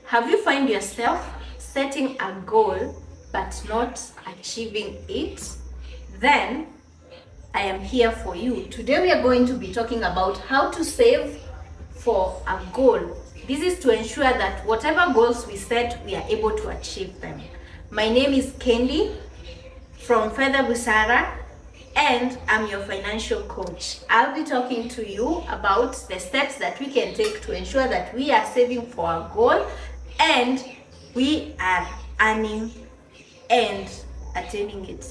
Have you find yourself setting a goal but not achieving it? Then I am here for you. Today we are going to be talking about how to save for a goal. This is to ensure that whatever goals we set, we are able to achieve them. My name is Kendi from Fedha Busara, and I'm your financial coach. I'll be talking to you about the steps that we can take to ensure that we are saving for our goal and we are earning and attaining it.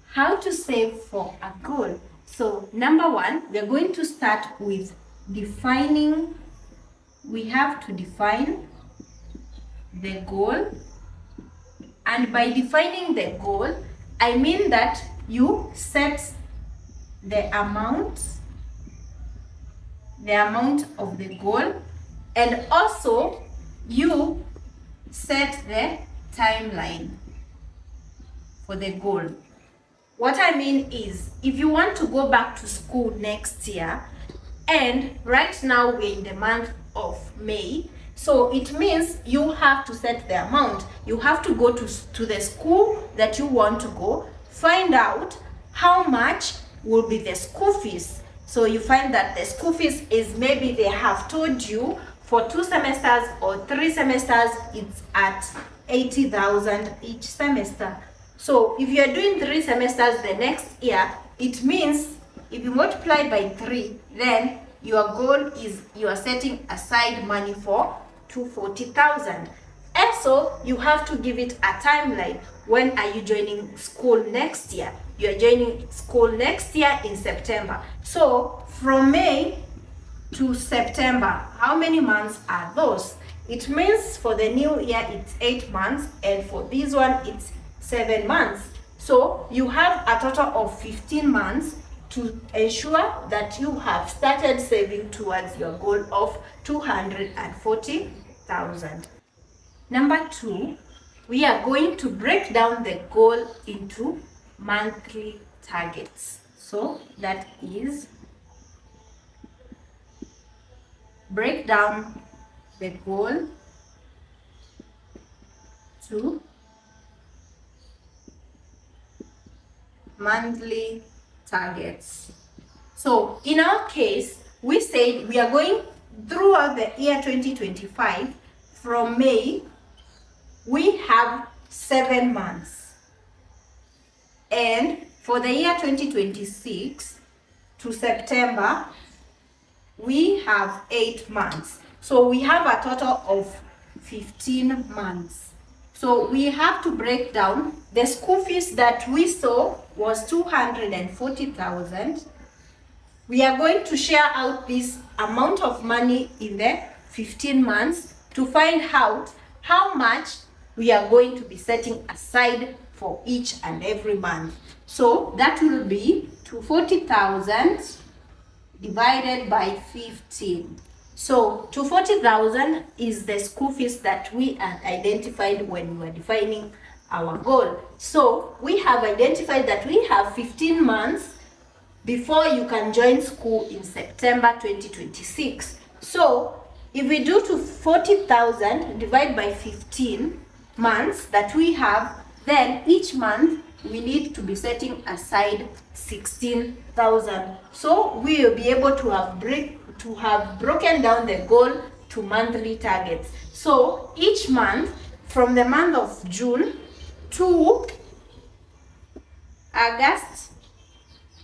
How to save for a goal. So number one, we are going to start with defining. We have to define the goal. And by defining the goal, I mean that you set the amount of the goal, and also you set the timeline for the goal. What I mean is, if you want to go back to school next year, and right now we're in the month of May, so it means you have to set the amount. You have to go to the school that you want to go, find out how much will be the school fees. So you find that the school fees is, maybe they have told you for 2 semesters or 3 semesters, it's at 80,000 each semester. So if you are doing 3 semesters the next year, it means if you multiply by 3, then your goal is you are setting aside money for 240,000. And so you have to give it a timeline. When are you joining school next year? You are joining school next year in September. So from May to September, how many months are those? It means for the new year it's 8 months, and for this one it's 7 months. So you have a total of 15 months to ensure that you have started saving towards your goal of 240,000. Number 2, we are going to break down the goal into monthly targets. So that is, break down the goal to monthly targets. So in our case, we said we are going throughout the year 2025. From May, we have 7 months, and for the year 2026 to September, we have 8 months. So we have a total of 15 months. So we have to break down the school fees that we saw was 240,000. We are going to share out this amount of money in the 15 months to find out how much we are going to be setting aside for each and every month. So that will be 240,000 divided by 15. So 240,000 is the school fees that we had identified when we were defining our goal. So we have identified that we have 15 months before you can join school in September 2026. So if we do 240,000 divided by 15 months that we have, then each month we need to be setting aside 16,000. So we will be able to have broken down the goal to monthly targets. So each month, from the month of June to August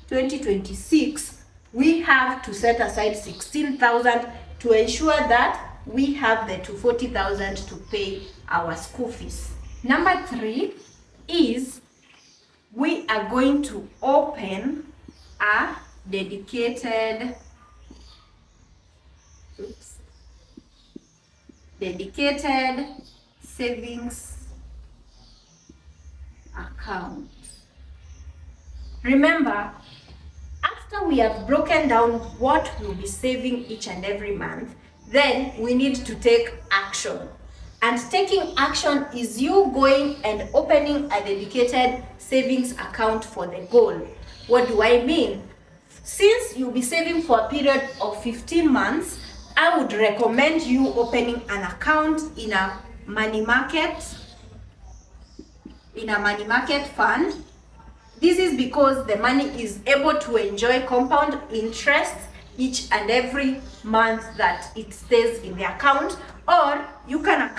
2026, we have to set aside 16,000 to ensure that we have the 240,000 to pay our school fees. Number 3 is we are going to open a dedicated savings account. Remember, after we have broken down what we'll be saving each and every month, then we need to take action. And taking action is you going and opening a dedicated savings account for the goal. What do I mean? Since you'll be saving for a period of 15 months, I would recommend you opening an account in a money market fund. This is because the money is able to enjoy compound interest each and every month that it stays in the account. Or you can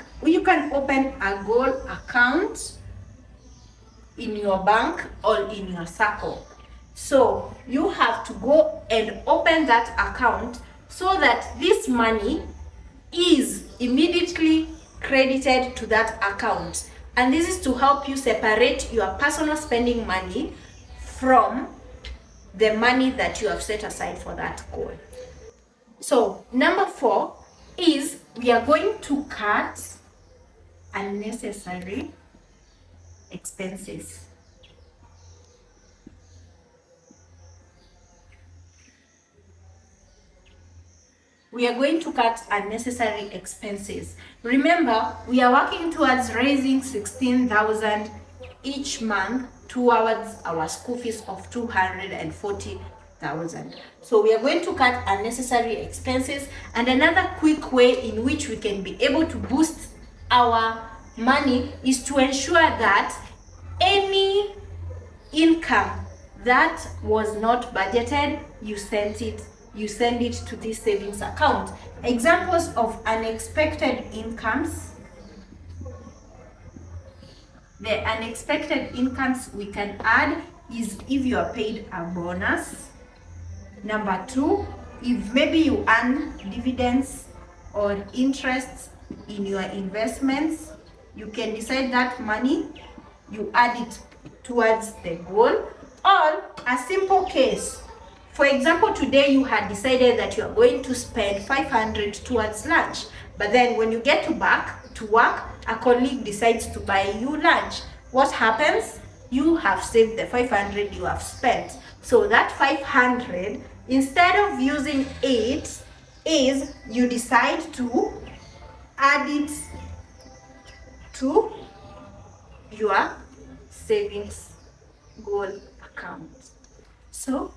open a goal account in your bank or in your circle. So you have to go and open that account so that this money is immediately credited to that account. And this is to help you separate your personal spending money from the money that you have set aside for that goal. So number 4 is we are going to cut unnecessary expenses. We are going to cut unnecessary expenses. Remember, we are working towards raising 16,000 each month towards our school fees of 240,000. So we are going to cut unnecessary expenses. And another quick way in which we can be able to boost our money is to ensure that any income that was not budgeted, you send it to this savings account. Examples of unexpected incomes. The unexpected incomes we can add is if you are paid a bonus. Number 2, if maybe you earn dividends or interests in your investments, you can decide that money, you add it towards the goal. Or a simple case, for example, today you had decided that you are going to spend 500 towards lunch, but then when you get back to work, a colleague decides to buy you lunch. What happens? You have saved the 500 you have spent. So that 500, instead of using it, is you decide to add it to your savings goal account. So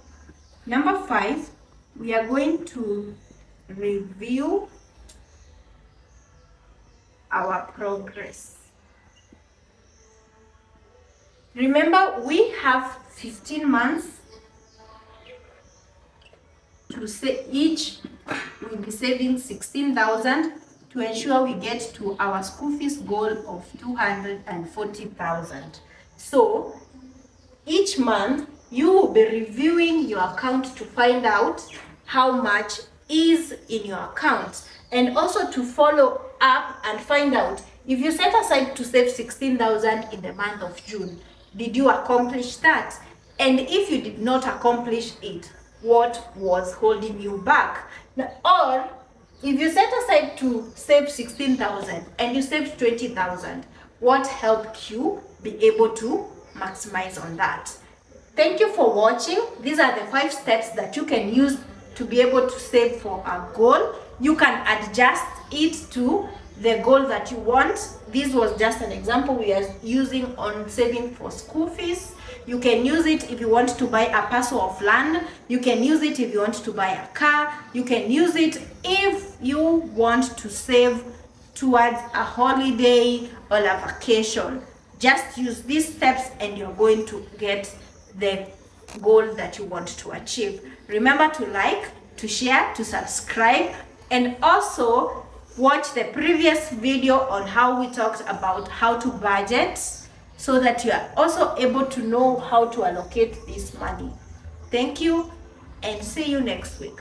number 5, we are going to review our progress. Remember, we have 15 months to say each will be saving 16,000 to ensure we get to our school fees goal of 240,000. So each month you will be reviewing your account to find out how much is in your account, and also to follow up and find out if you set aside to save 16,000 in the month of June, did you accomplish that? And if you did not accomplish it, what was holding you back? Or if you set aside to save 16,000 and you saved 20,000, what helped you be able to maximize on that? Thank you for watching. These are the 5 steps that you can use to be able to save for a goal. You can adjust it to the goal that you want. This was just an example we are using on saving for school fees. You can use it if you want to buy a parcel of land. You can use it if you want to buy a car. You can use it if you want to save towards a holiday or a vacation. Just use these steps and you're going to get the goal that you want to achieve. Remember to like, to share, to subscribe, and also watch the previous video on how we talked about how to budget, so that you are also able to know how to allocate this money. Thank you and see you next week.